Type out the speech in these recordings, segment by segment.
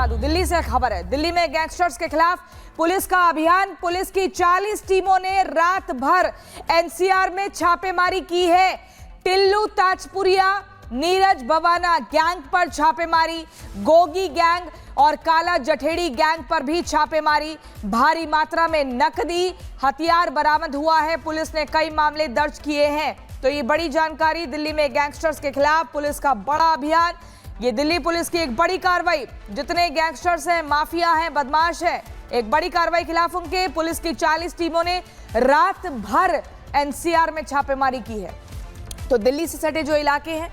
दूं, दिल्ली से खबर है। दिल्ली में गैंगस्टर्स के खिलाफ पुलिस का अभियान। पुलिस की 40 टीमों ने रात भर एनसीआर में छापेमारी की है। टिल्लू ताजपुरिया, नीरज भवाना गैंग पर छापेमारी, गोगी गैंग और काला जठेड़ी गैंग पर भी छापेमारी। भारी मात्रा में नकदी, हथियार बरामद हुआ है। पुलिस ने कई मामले दर्ज किए हैं। तो ये बड़ी जानकारी, दिल्ली में गैंगस्टर्स के खिलाफ पुलिस का बड़ा अभियान। ये दिल्ली पुलिस की एक बड़ी कार्रवाई। जितने गैंगस्टर्स हैं, माफिया हैं, बदमाश हैं, एक बड़ी कार्रवाई खिलाफ उनके पुलिस की 40 टीमों ने रात भर एनसीआर में छापेमारी की है। तो दिल्ली से सटे जो इलाके हैं,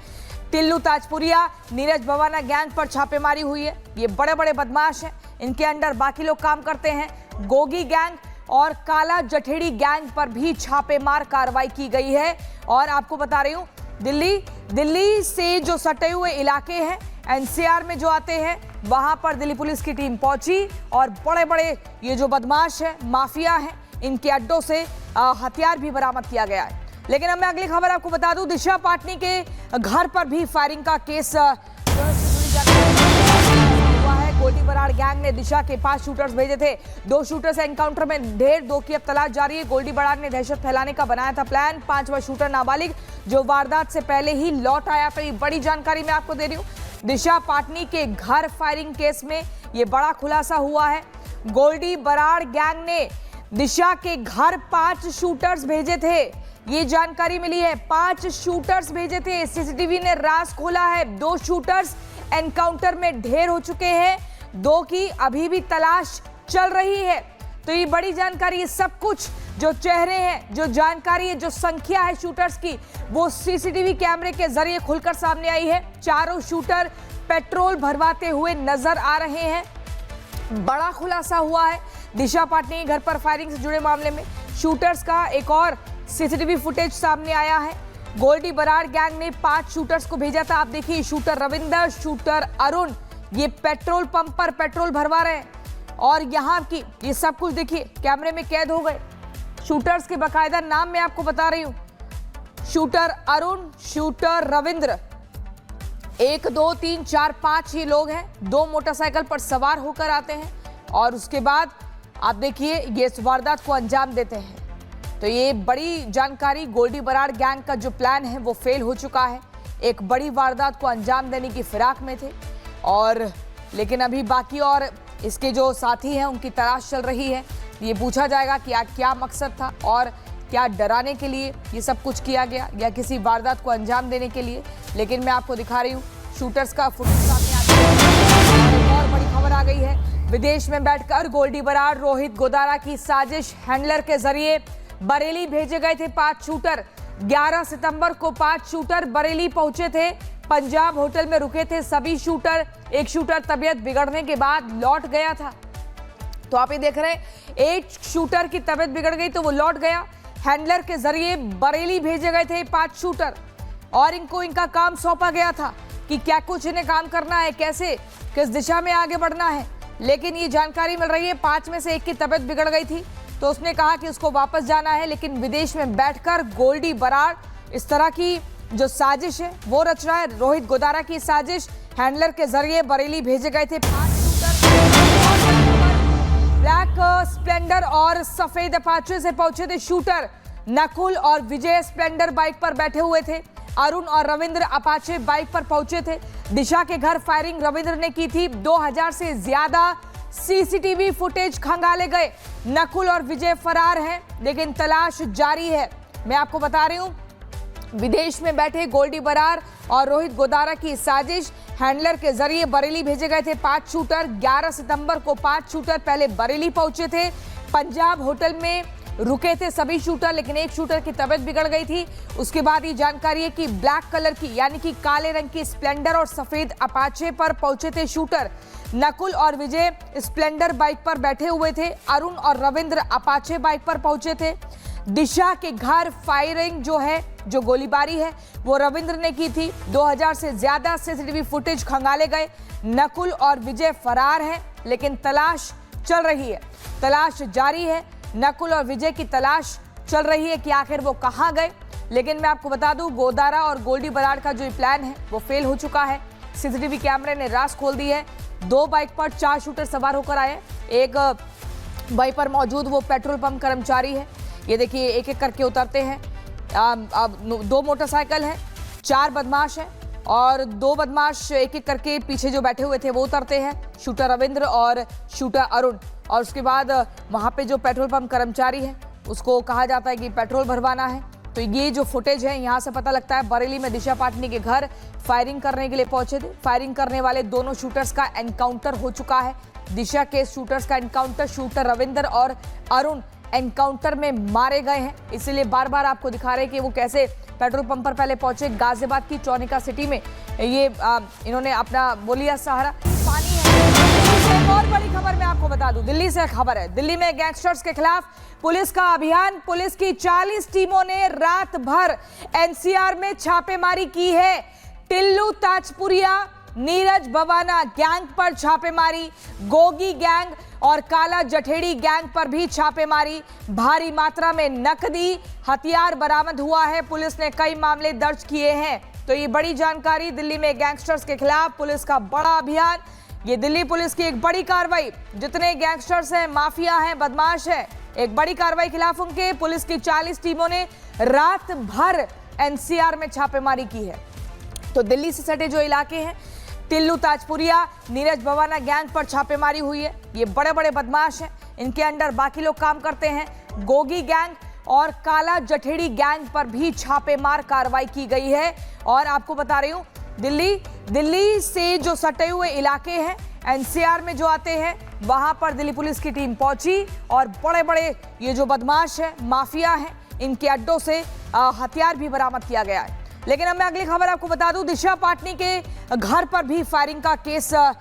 टिल्लू ताजपुरिया, नीरज भवाना गैंग पर छापेमारी हुई है। ये बड़े बड़े बदमाश हैं, इनके अंडर बाकी लोग काम करते हैं। गोगी गैंग और काला जठेड़ी गैंग पर भी छापेमार कार्रवाई की गई है। और आपको बता रही हूं, दिल्ली से जो सटे हुए इलाके हैं, एनसीआर में जो आते हैं, वहां पर दिल्ली पुलिस की टीम पहुंची और बड़े बड़े ये जो बदमाश हैं, माफिया हैं, इनके अड्डों से हथियार भी बरामद किया गया है। लेकिन अब मैं अगली खबर आपको बता दूं, दिशा पाटनी के घर पर भी फायरिंग का केस हुआ है। गोल्डी बराड़ गैंग ने दिशा के 5 शूटर्स भेजे थे। 2 शूटर्स एनकाउंटर में ढेर, 2 की अब तलाश जारी है। गोल्डी बराड़ ने दहशत फैलाने का बनाया था प्लान। 5वां शूटर नाबालिग जो वारदात से पहले ही लौट आया। तो ये बड़ी जानकारी मैं आपको दे रही हूँ। दिशा पाटनी के घर फायरिंग केस में ये बड़ा खुलासा हुआ है। गोल्डी बराड़ गैंग ने दिशा के घर 5 शूटर्स भेजे थे। ये जानकारी मिली है, 5 शूटर्स भेजे थे। सीसीटीवी ने राज खोला है। 2 शूटर्स एनकाउंटर में ढेर हो चुके हैं, 2 की अभी भी तलाश चल रही है। तो ये बड़ी जानकारी, ये सब कुछ जो चेहरे हैं, जो जानकारी है, जो संख्या है शूटर्स की, वो सीसीटीवी कैमरे के जरिए खुलकर सामने आई है। चारों शूटर पेट्रोल भरवाते हुए नजर आ रहे हैं। बड़ा खुलासा हुआ है दिशा पाटनी घर पर फायरिंग से जुड़े मामले में। शूटर्स का एक और सीसीटीवी फुटेज सामने आया है। गोल्डी बराड़ गैंग ने 5 शूटर्स को भेजा था। आप देखिए, शूटर रविंदर, शूटर अरुण, ये पेट्रोल पंप पर पेट्रोल भरवा रहे हैं। और यहाँ की ये सब कुछ देखिए कैमरे में कैद हो गए। शूटर्स के बाकायदा नाम मैं आपको बता रही हूँ। शूटर अरुण, शूटर रविंद्र, 1 2 3 4 5 ये लोग हैं। 2 मोटरसाइकिल पर सवार होकर आते हैं और उसके बाद आप देखिए ये इस वारदात को अंजाम देते हैं। तो ये बड़ी जानकारी, गोल्डी बराड़ गैंग का जो प्लान है वो फेल हो चुका है। एक बड़ी वारदात को अंजाम देने की फिराक में थे और लेकिन अभी बाकी और इसके जो साथी हैं उनकी तलाश चल रही है। ये पूछा जाएगा कि क्या मकसद था और क्या डराने के लिए ये सब कुछ किया गया या किसी वारदात को अंजाम देने के लिए। लेकिन मैं आपको दिखा रही हूँ शूटर्स का फुटेज सामने आ गया है। एक और बड़ी खबर आ गई है। विदेश में बैठकर गोल्डी बराड़ रोहित गोदारा की साजिश, हैंडलर के जरिए बरेली भेजे गए थे 5 शूटर। 11 सितंबर को 5 शूटर बरेली पहुंचे थे। पंजाब होटल में रुके थे सभी शूटर। एक शूटर तबीयत बिगड़ने के बाद लौट गया था। तो आप ये देख रहे हैं, एक शूटर की तबीयत बिगड़ गई तो वो लौट गया। हैंडलर के जरिए बरेली भेजे गए थे 5 शूटर और इनको इनका काम सौंपा गया था कि क्या कुछ इन्हें काम करना है, कैसे किस दिशा में आगे बढ़ना है। लेकिन ये जानकारी मिल रही है 5 में से 1 की तबीयत बिगड़ गई थी तो उसने कहा कि उसको वापस जाना है। लेकिन विदेश में बैठकर गोल्डी बराड़ इस तरह की जो साजिश है वो रच रहा है। रोहित गोदारा की साजिश, हैंडलर के जरिए बरेली भेजे गए थे 5 शूटर। ब्लैक स्प्लेंडर और सफेद अपाचे से पहुंचे थे शूटर। नकुल और विजय स्प्लेंडर बाइक पर बैठे हुए थे। अरुण और रविंद्र अपाचे बाइक पर पहुंचे थे। दिशा के घर फायरिंग रविंद्र ने की थी। 2000 से ज्यादा सीसीटीवी फुटेज खंगाले गए। नकुल और विजय फरार हैं लेकिन तलाश जारी है। मैं आपको बता रही हूं, विदेश में बैठे गोल्डी बराड़ और रोहित गोदारा की साजिश, हैंडलर के जरिए बरेली भेजे गए थे 5 शूटर। 11 सितंबर को 5 शूटर पहले बरेली पहुंचे थे। पंजाब होटल में रुके थे सभी शूटर, लेकिन एक शूटर की तबीयत बिगड़ गई थी। उसके बाद ये जानकारी है कि ब्लैक कलर की यानी कि काले रंग की स्प्लेंडर और सफेद अपाचे पर पहुंचे थे शूटर। नकुल और विजय स्प्लेंडर बाइक पर बैठे हुए थे। अरुण और रविंद्र अपाचे बाइक पर पहुंचे थे। दिशा के घर फायरिंग जो है, जो गोलीबारी है, वो रविंद्र ने की थी। 2000 से ज्यादा सीसीटीवी फुटेज खंगाले गए। नकुल और विजय फरार हैं लेकिन तलाश चल रही है, तलाश जारी है। नकुल और विजय की तलाश चल रही है कि आखिर वो कहां गए। लेकिन मैं आपको बता दूं, गोदारा और गोल्डी बराड़ का जो प्लान है वो फेल हो चुका है। सीसीटीवी कैमरे ने राज खोल दी है। 2 बाइक पर 4 शूटर सवार होकर आए। एक बाइक पर मौजूद वो पेट्रोल पंप कर्मचारी है। ये देखिए एक एक करके उतरते हैं। 2 मोटरसाइकिल हैं, 4 बदमाश हैं और 2 बदमाश एक एक करके पीछे जो बैठे हुए थे वो उतरते हैं, शूटर रविंद्र और शूटर अरुण। और उसके बाद वहाँ पे जो पेट्रोल पंप कर्मचारी है उसको कहा जाता है कि पेट्रोल भरवाना है। तो ये जो फुटेज है यहाँ से पता लगता है बरेली में दिशा पाटनी के घर फायरिंग करने के लिए पहुंचे थे। फायरिंग करने वाले दोनों शूटर्स का एनकाउंटर हो चुका है। दिशा के शूटर्स का एनकाउंटर, शूटर रविंद्र और अरुण एनकाउंटर में मारे गए हैं। इसीलिए बार बार आपको दिखा रहे हैं कि वो कैसे पेट्रोल पंप पर पहले पहुंचे। गाजियाबाद की चौनिका सिटी में ये इन्होंने अपना बोलिया सहारा। पानी है। एक और बड़ी खबर मैं आपको बता दूं, दिल्ली से खबर है। दिल्ली में गैंगस्टर्स के खिलाफ पुलिस का अभियान। पुलिस की 40 टीमों ने रात भर एनसीआर में छापेमारी की है। टिल्लू ताजपुरिया, नीरज भवाना गैंग पर छापेमारी, गोगी गैंग और काला जठेड़ी गैंग पर भी छापेमारी। भारी मात्रा में नकदी, हथियार बरामद हुआ है। पुलिस ने कई मामले दर्ज किए हैं। तो ये बड़ी जानकारी, दिल्ली में गैंगस्टर्स के खिलाफ पुलिस का बड़ा अभियान। ये दिल्ली पुलिस की एक बड़ी कार्रवाई। जितने गैंगस्टर्स हैं, माफिया हैं, बदमाश हैं, एक बड़ी कार्रवाई खिलाफ उनके पुलिस की 40 टीमों ने रात भर एनसीआर में छापेमारी की है। तो दिल्ली से सटे जो इलाके हैं, टिल्लू ताजपुरिया, नीरज भवाना गैंग पर छापेमारी हुई है। ये बड़े बड़े बदमाश हैं, इनके अंडर बाकी लोग काम करते हैं। गोगी गैंग और काला जठेड़ी गैंग पर भी छापेमार कार्रवाई की गई है। और आपको बता रही हूं, दिल्ली से जो सटे हुए इलाके हैं, एनसीआर में जो आते हैं, वहां पर दिल्ली पुलिस की टीम पहुंची और बड़े बड़े ये जो बदमाश है, माफिया है, इनके अड्डों से हथियार भी बरामद किया गया है। लेकिन अब मैं अगली खबर आपको बता दूं, दिशा पाटनी के घर पर भी फायरिंग का केस हुआ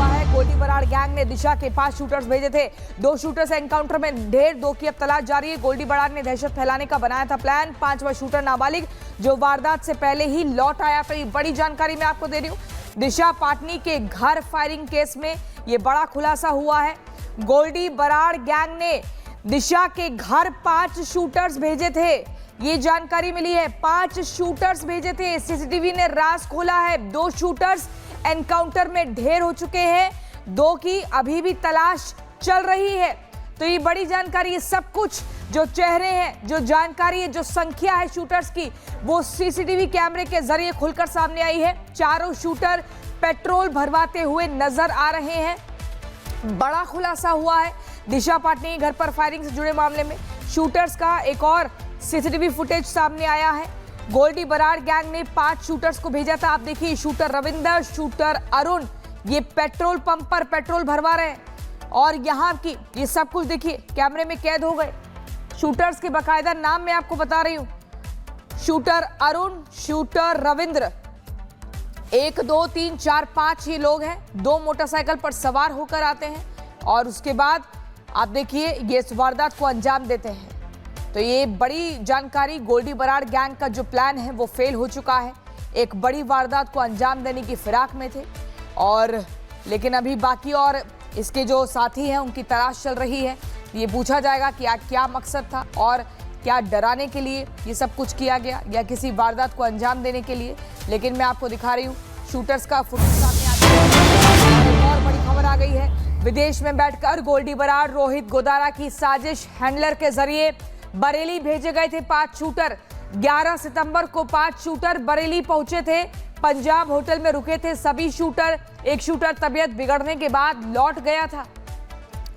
है। गोल्डी बराड़ गैंग ने दिशा के 5 शूटर्स भेजे थे। 2 शूटर्स एनकाउंटर में ढेर, 2 की अब तलाश जारी है। गोल्डी बराड़ ने दहशत फैलाने का बनाया था प्लान। 5वां शूटर नाबालिग जो वारदात से पहले ही लौट आया। तो ये बड़ी जानकारी मैं आपको दे रही हूँ। दिशा पाटनी के घर फायरिंग केस में ये बड़ा खुलासा हुआ है। गोल्डी बराड़ गैंग ने दिशा के घर 5 शूटर्स भेजे थे। ये जानकारी मिली है, 5 शूटर्स भेजे थे। सीसीटीवी ने राज खोला है। 2 शूटर्स एनकाउंटर में ढेर हो चुके हैं, 2 की अभी भी तलाश चल रही है। तो ये बड़ी जानकारी, ये सब कुछ जो चेहरे हैं, जो जानकारी है, जो संख्या है शूटर्स की, वो सीसीटीवी कैमरे के जरिए खुलकर सामने आई है। चारों शूटर पेट्रोल भरवाते हुए नजर आ रहे हैं। बड़ा खुलासा हुआ है दिशा पाटनी घर पर फायरिंग से जुड़े मामले में। शूटर्स का एक और सीसीटीवी फुटेज सामने आया है। गोल्डी बराड़ गैंग ने 5 शूटर्स को भेजा था। आप देखिए, शूटर रविंदर, शूटर अरुण, ये पेट्रोल पंप पर पेट्रोल भरवा रहे हैं। और यहाँ की ये सब कुछ देखिए कैमरे में कैद हो गए। शूटर्स के बाकायदा नाम मैं आपको बता रही हूँ। शूटर अरुण, शूटर रविंद्र, 1 2 3 4 5 ये लोग हैं। 2 मोटरसाइकिल पर सवार होकर आते हैं और उसके बाद आप देखिए ये इस वारदात को अंजाम देते हैं। तो ये बड़ी जानकारी, गोल्डी बराड़ गैंग का जो प्लान है वो फेल हो चुका है। एक बड़ी वारदात को अंजाम देने की फिराक में थे और लेकिन अभी बाकी और इसके जो साथी हैं उनकी तलाश चल रही है। ये पूछा जाएगा कि क्या मकसद था और क्या डराने के लिए ये सब कुछ किया गया या किसी वारदात को अंजाम देने के लिए। लेकिन मैं आपको दिखा रही हूँ शूटर्स का फुटेज सामने आ गया है। एक और बड़ी खबर आ गई है। विदेश में बैठकर गोल्डी बराड़ रोहित गोदारा की साजिश, हैंडलर के जरिए बरेली भेजे गए थे 5 शूटर। 11 सितंबर को 5 शूटर बरेली पहुंचे थे। पंजाब होटल में रुके थे सभी शूटर। एक शूटर तबीयत बिगड़ने के बाद लौट गया था।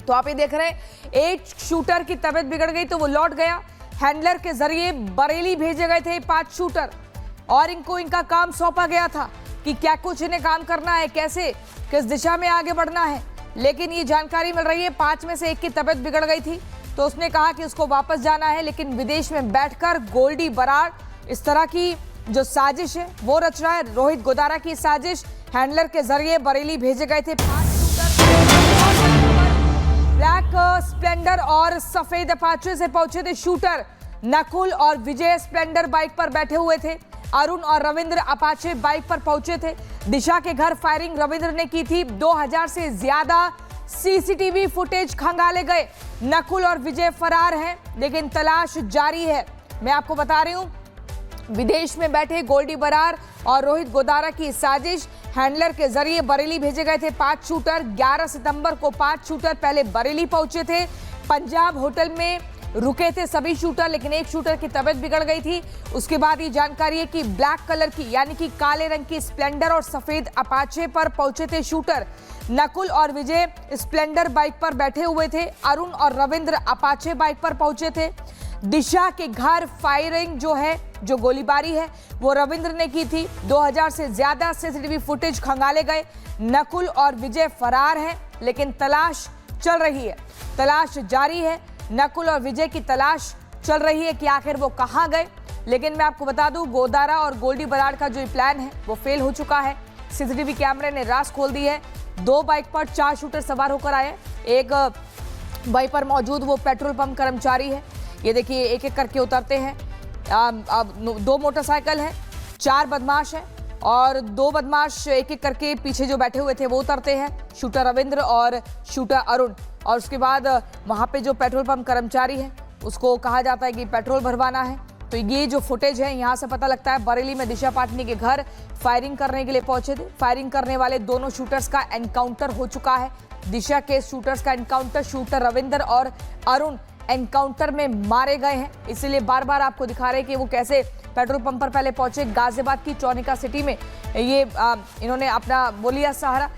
तो आप ये देख रहे हैं, एक शूटर की तबीयत बिगड़ गई तो वो लौट गया। हैंडलर के जरिए बरेली भेजे गए थे 5 शूटर और इनको इनका काम सौंपा गया था कि क्या कुछ इन्हें काम करना है, कैसे किस दिशा में आगे बढ़ना है। लेकिन ये जानकारी मिल रही है 5 में से 1 की तबीयत बिगड़ गई थी तो उसने कहा कि उसको वापस जाना है। लेकिन विदेश में बैठकर गोल्डी बराड़ इस तरह की जो साजिश है वो रच रहा है। रोहित गोदारा की साजिश, हैंडलर के जरिए बरेली भेजे गए थे 5 शूटर। ब्लैक स्प्लेंडर और सफेद अपाचे से पहुंचे थे शूटर। नकुल और विजय स्प्लेंडर बाइक पर बैठे हुए थे। अरुण और रविंद्र अपाचे बाइक पर पहुंचे थे। दिशा के घर फायरिंग रविंद्र ने की थी। 2000 से ज्यादा सीसीटीवी फुटेज खंगाले गए। नकुल और विजय फरार हैं लेकिन तलाश जारी है। मैं आपको बता रही हूं, विदेश में बैठे गोल्डी बराड़ और रोहित गोदारा की साजिश, हैंडलर के जरिए बरेली भेजे गए थे 5 शूटर। 11 सितंबर को 5 शूटर पहले बरेली पहुंचे थे। पंजाब होटल में रुके थे सभी शूटर, लेकिन एक शूटर की तबीयत बिगड़ गई थी। उसके बाद ये जानकारी है कि ब्लैक कलर की यानी कि काले रंग की स्प्लेंडर और सफेद अपाचे पर पहुंचे थे शूटर। नकुल और विजय स्प्लेंडर बाइक पर बैठे हुए थे। अरुण और रविंद्र अपाचे बाइक पर पहुंचे थे। दिशा के घर फायरिंग जो गोलीबारी है वो रविंद्र ने की थी। 2000 से ज्यादा सीसीटीवी फुटेज खंगाले गए। नकुल और विजय फरार हैं, लेकिन तलाश चल रही है, तलाश जारी है। नकुल और विजय की तलाश चल रही है कि आखिर वो कहां गए। लेकिन मैं आपको बता दूं, गोदारा और गोल्डी बराड़ का जो प्लान है वो फेल हो चुका है। सीसीटीवी कैमरे ने रास खोल दी है। 2 बाइक पर 4 शूटर सवार होकर आए। एक बाइक पर मौजूद वो पेट्रोल पंप कर्मचारी है। ये देखिए, एक एक करके उतरते हैं। 2 मोटरसाइकिल है, 4 बदमाश हैं और 2 बदमाश एक एक करके पीछे जो बैठे हुए थे वो उतरते हैं, शूटर रविंद्र और शूटर अरुण। और उसके बाद वहां पे जो पेट्रोल पंप कर्मचारी है उसको कहा जाता है कि पेट्रोल भरवाना है। तो ये जो फुटेज है यहाँ से पता लगता है बरेली में दिशा पाटनी के घर फायरिंग करने के लिए पहुंचे थे। फायरिंग करने वाले दोनों शूटर्स का एनकाउंटर हो चुका है। दिशा के शूटर्स का एनकाउंटर, शूटर रविंद्र और अरुण एनकाउंटर में मारे गए हैं। इसीलिए बार बार आपको दिखा रहे हैं कि वो कैसे पेट्रोल पंप पर पहले पहुंचे। गाजियाबाद की चौनिका सिटी में ये इन्होंने अपना बोलिया सहारा।